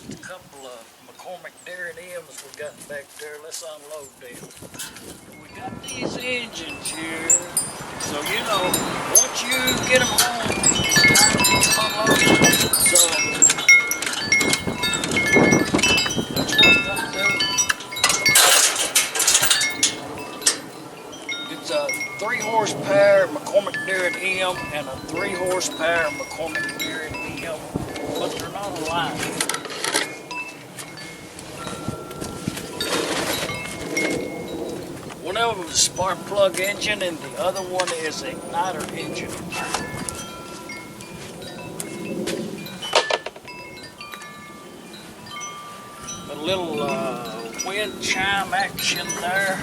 Just a couple of McCormick-deering-engines we got back there. Let's unload them. We got these engines here. So, you know, once you get them home, it's time to get them unloaded. So, that's what we're going to do. It's a 3 horsepower McCormick-deering-engine and a 3 horsepower McCormick-deering-engine, but they're not alike. One of them is a spark plug engine and the other one is an igniter engine. A little wind chime action there.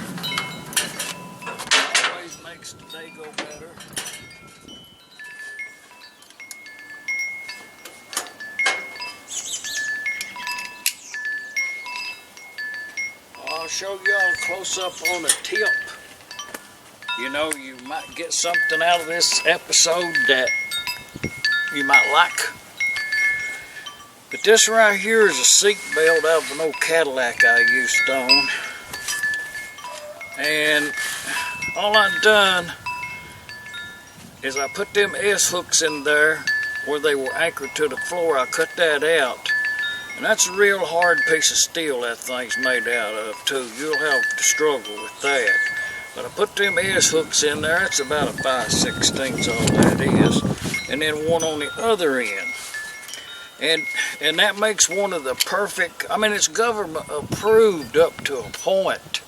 Always makes the day go better. I'll show y'all close up on a tip. You know, you might get something out of this episode that you might like. But this right here is a seat belt out of an old Cadillac I used to own. And all I've done is I put them S-hooks in there where they were anchored to the floor. I cut that out. And that's a real hard piece of steel that thing's made out of too. You'll have to struggle with that. But I put them S-hooks in there. It's about a 5/16 all that is. And then one on the other end. And that makes one of the perfect, I mean it's government approved up to a point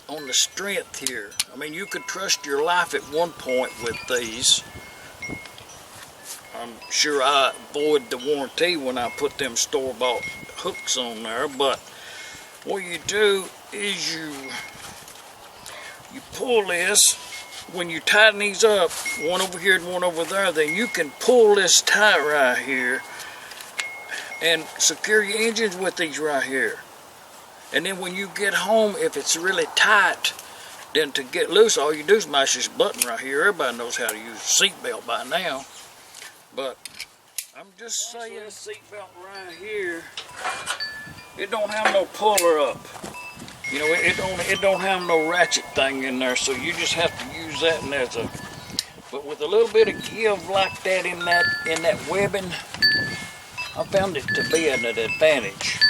on the strength here. I mean you could trust your life at one point with these. I'm sure I avoid the warranty when I put them store-bought hooks on there, but what you do is you pull this. When you tighten these up, one over here and one over there, then you can pull this tight right here and secure your engines with these right here. And then when you get home, if it's really tight, then to get loose, all you do is mash this button right here. Everybody knows how to use a seatbelt by now. But I'm just saying, this seatbelt right here, it don't have no puller up. You know, it don't have no ratchet thing in there, so you just have to use that. And there's a, but with a little bit of give like that in that webbing, I found it to be an advantage.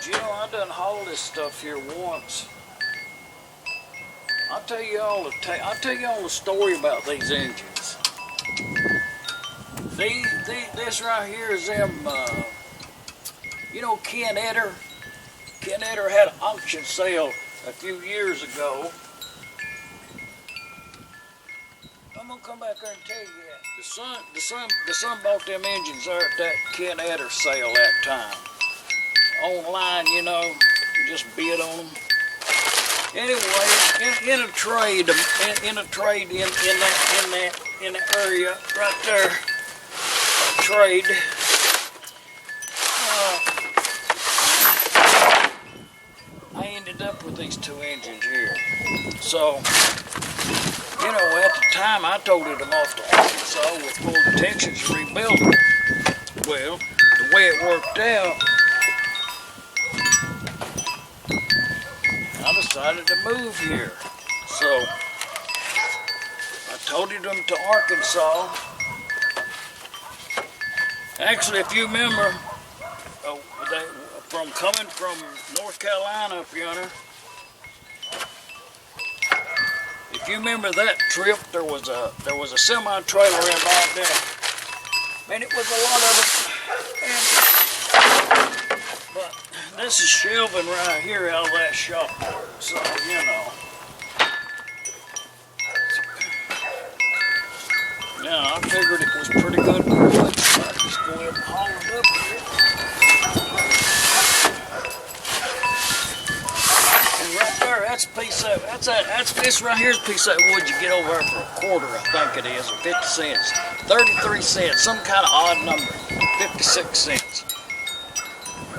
You know, I done hauled this stuff here once. I'll tell you all the story about these engines. This right here is them. You know, Ken Etter. Ken Etter had an auction sale a few years ago. I'm gonna come back there and tell you that. The son bought them engines there at that Ken Etter sale that time. Online, you know, you just bid on them. Anyway, in a trade in that area right there, trade. I ended up with these two engines here. So, you know, at the time I toted them off to Arkansas with full intentions to rebuild them. Well, the way it worked out, I decided to move here. So I toted them to Arkansas. Actually, if you remember, coming from North Carolina up yonder, if you remember that trip, there was a semi-trailer involved in it. Man, it was a lot of it. But this is shelving right here out of that shop, so you know. Now I figured it was pretty good wood, so I just go ahead and haul it up here. And right there, that's a piece of this right here is a piece of that wood you get over there for $1, I think it is, or 50 cents. I 33 cents, some kind of odd number, 56 cents.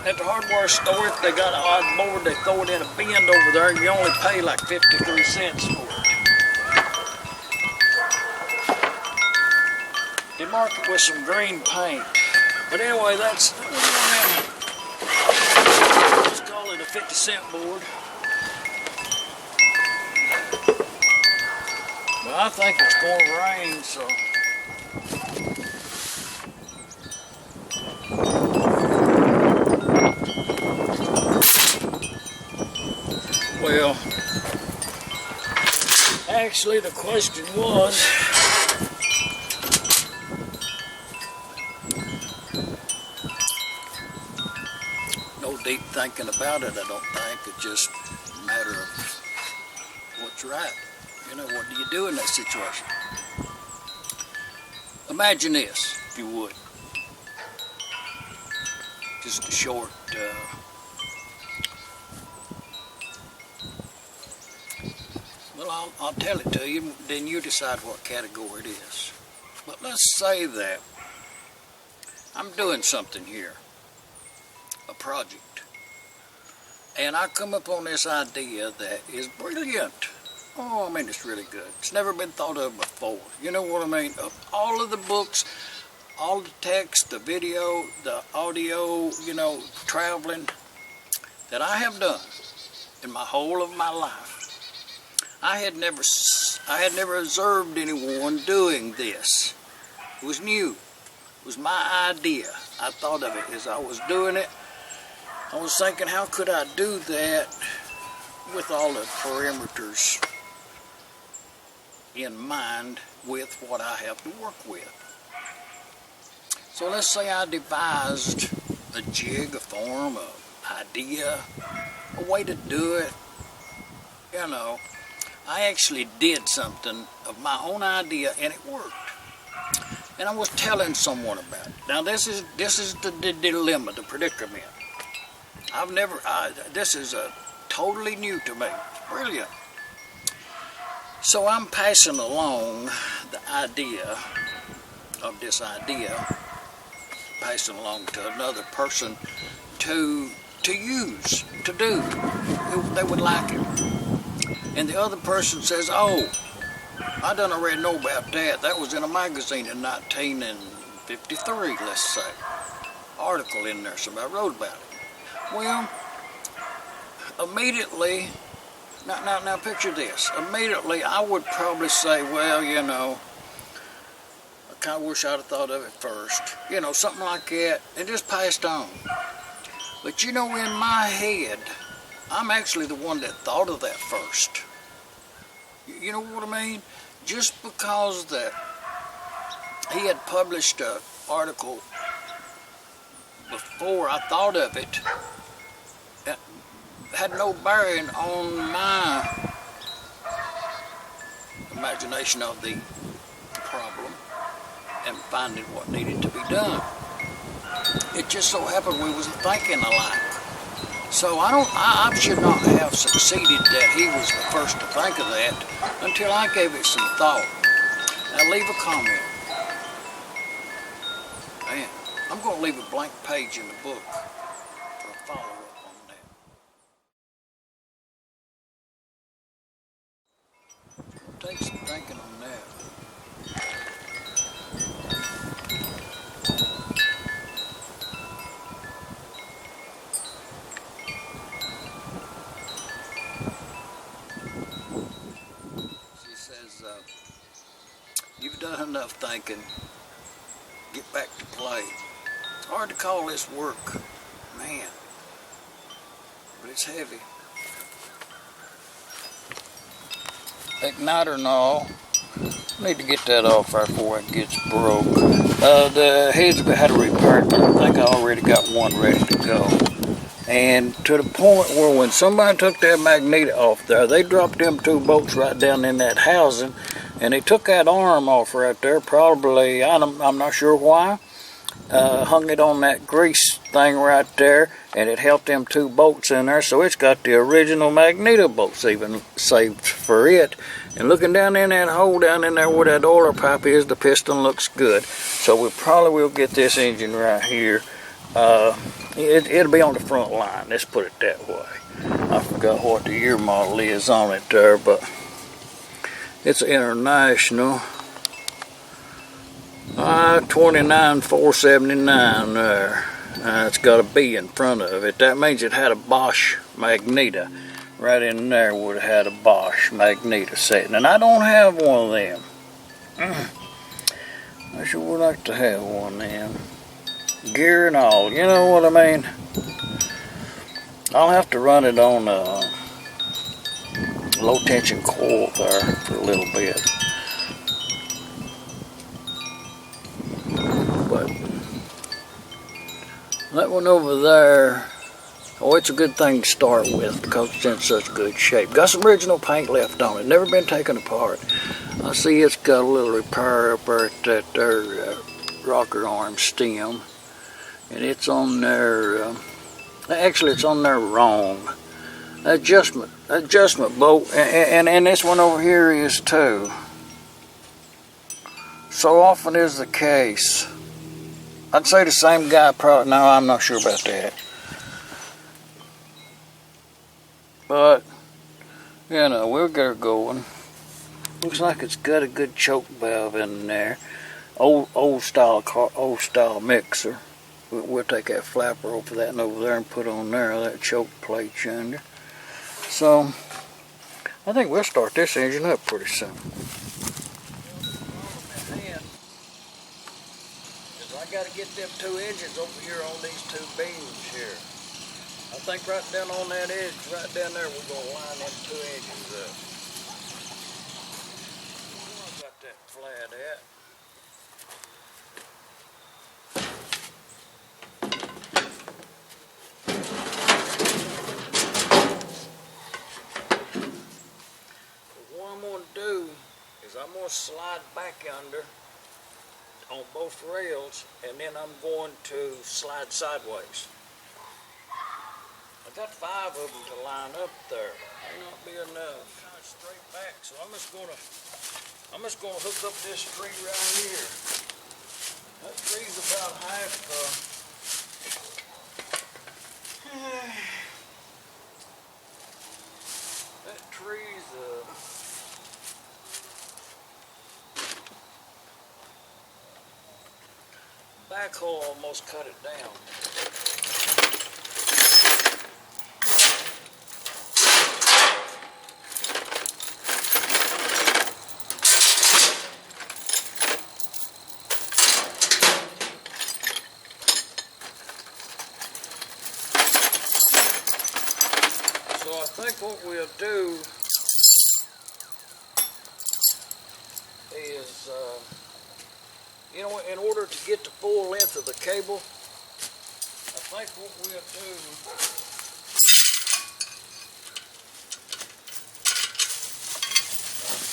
At the hardware store, if they got an odd board, they throw it in a bin over there, and you only pay like 53 cents for it. They mark it with some green paint. But anyway, that's one of them. Let's call it a 50-cent board. But I think it's going to rain, so. Well, actually the question was, no deep thinking about it, I don't think. It's just a matter of what's right. You know, what do you do in that situation? Imagine this, if you would. Just a short well, I'll tell it to you, then you decide what category it is. But let's say that I'm doing something here, a project, and I come up on this idea that is brilliant. Oh, I mean, it's really good. It's never been thought of before. You know what I mean? Of all of the books, all the text, the video, the audio, you know, traveling that I have done in my whole of my life, I had never observed anyone doing this. It was new. It was my idea. I thought of it as I was doing it. I was thinking, how could I do that with all the parameters in mind with what I have to work with? So let's say I devised a jig, a form, an idea, a way to do it. You know, I actually did something of my own idea and it worked. And I was telling someone about it. Now this is the dilemma, the predicament. This is totally new to me. Brilliant. So I'm passing along the idea of this idea, passing along to another person to use, to do. They would like it. And the other person says, oh, I done already know about that. That was in a magazine in 1953, let's say. Article in there, somebody wrote about it. Well, immediately, now picture this. Immediately, I would probably say, well, you know, I kind of wish I'd have thought of it first. You know, something like that, and just passed on. But you know, in my head, I'm actually the one that thought of that first. You know what I mean? Just because that he had published an article before I thought of it, had no bearing on my imagination of the problem and finding what needed to be done. It just so happened we was thinking alike. So I should not have succeeded that he was the first to think of that until I gave it some thought. Now leave a comment. Man, I'm going to leave a blank page in the book for a follow-up on that. Take some thinking on that. You've done enough thinking. Get back to play. It's hard to call this work, man, but it's heavy. Igniter and all. Need to get that off there before it gets broke. The heads had a repair, but I think I already got one ready to go. And to the point where when somebody took that magnet off there, they dropped them two bolts right down in that housing, and they took that arm off right there, probably, I'm not sure why, hung it on that grease thing right there, and it held them two bolts in there, so it's got the original magneto bolts even saved for it. And looking down in that hole down in there where that oiler pipe is, the piston looks good. So we probably will get this engine right here. It'll be on the front line, let's put it that way. I forgot what the year model is on it there, but it's an International 29479 there. It's got a B in front of it. That means it had a Bosch magneto. Right in there would have had a Bosch magneto setting. And I don't have one of them. I sure would like to have one of them. Gear and all, you know what I mean? I'll have to run it on a low tension coil there for a little bit. But that one over there, oh, it's a good thing to start with because it's in such good shape. Got some original paint left on it, never been taken apart. I see it's got a little repair up there at that there rocker arm stem. And it's on there, actually it's on there wrong. Adjustment bolt, and this one over here is too. So often is the case. I'd say the same guy probably, no, I'm not sure about that. But, you know, we'll get her going. Looks like it's got a good choke valve in there. Old style mixer. We'll take that flapper over that and over there and put on there that choke plate yonder. So, I think we'll start this engine up pretty soon. I got to get them two engines over here on these two beams here. I think right down on that edge, right down there, we're going to line them two engines up. Got that flat at. What I'm going to do is I'm going to slide back under on both rails, and then I'm going to slide sideways. I got 5 of them to line up there. May not be enough. Kind of straight back, so I'm just gonna hook up this tree right here. That tree's about half. That tree's backhoe almost cut it down. So I think what we'll do is, you know, in order to get the full length of the cable, I think what we'll do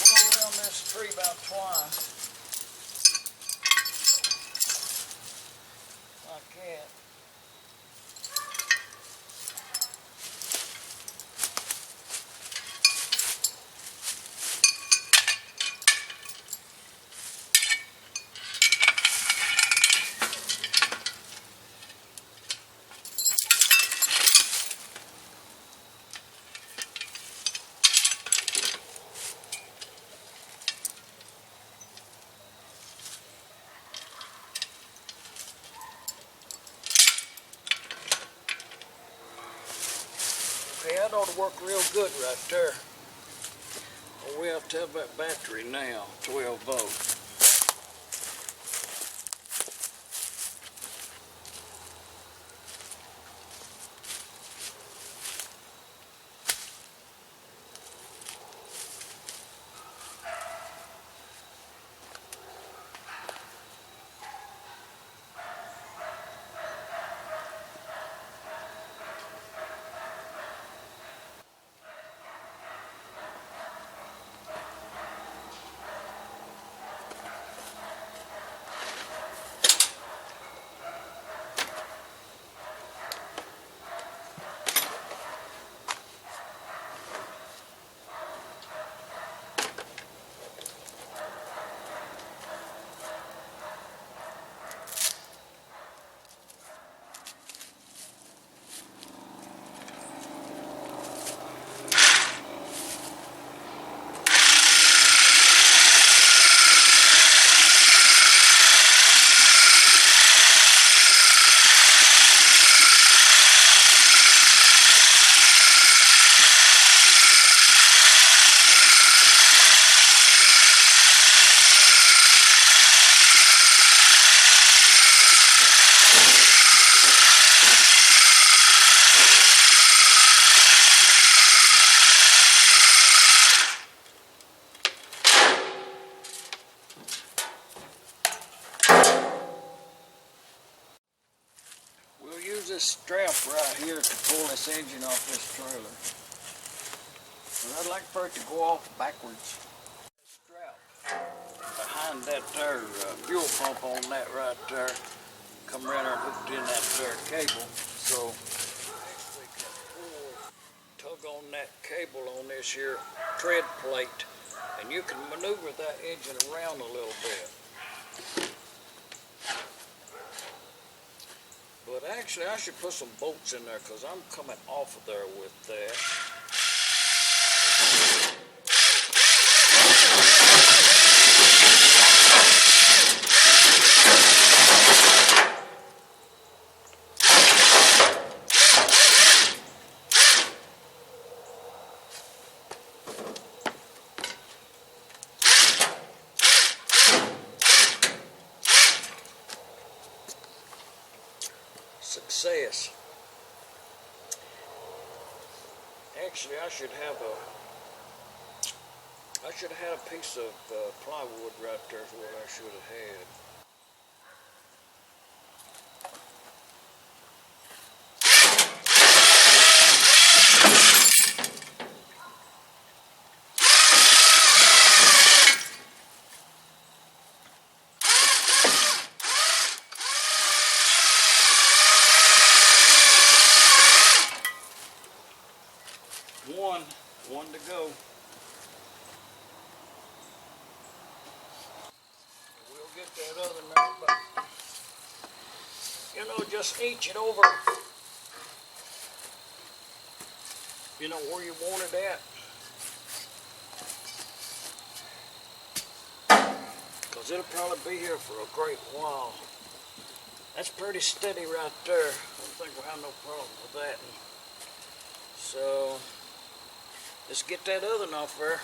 pull around this tree about twice, like that. Okay, that ought to work real good right there. Well, we have to have that battery now, 12 volts. this strap right here to pull this engine off this trailer. But I'd like for it to go off backwards. Strap behind that there fuel pump on that right there. Come around there and hooked in that there cable. So we can tug on that cable on this here tread plate, and you can maneuver that engine around a little bit. But actually I should put some bolts in there because I'm coming off of there with that. Success. Actually, I should have had a piece of plywood right there is what I should have had. One to go. We'll get that other nut, but just inch it over, where you want it at. Because it'll probably be here for a great while. That's pretty steady right there. I don't think we'll have no problem with that. So let's get that other off there.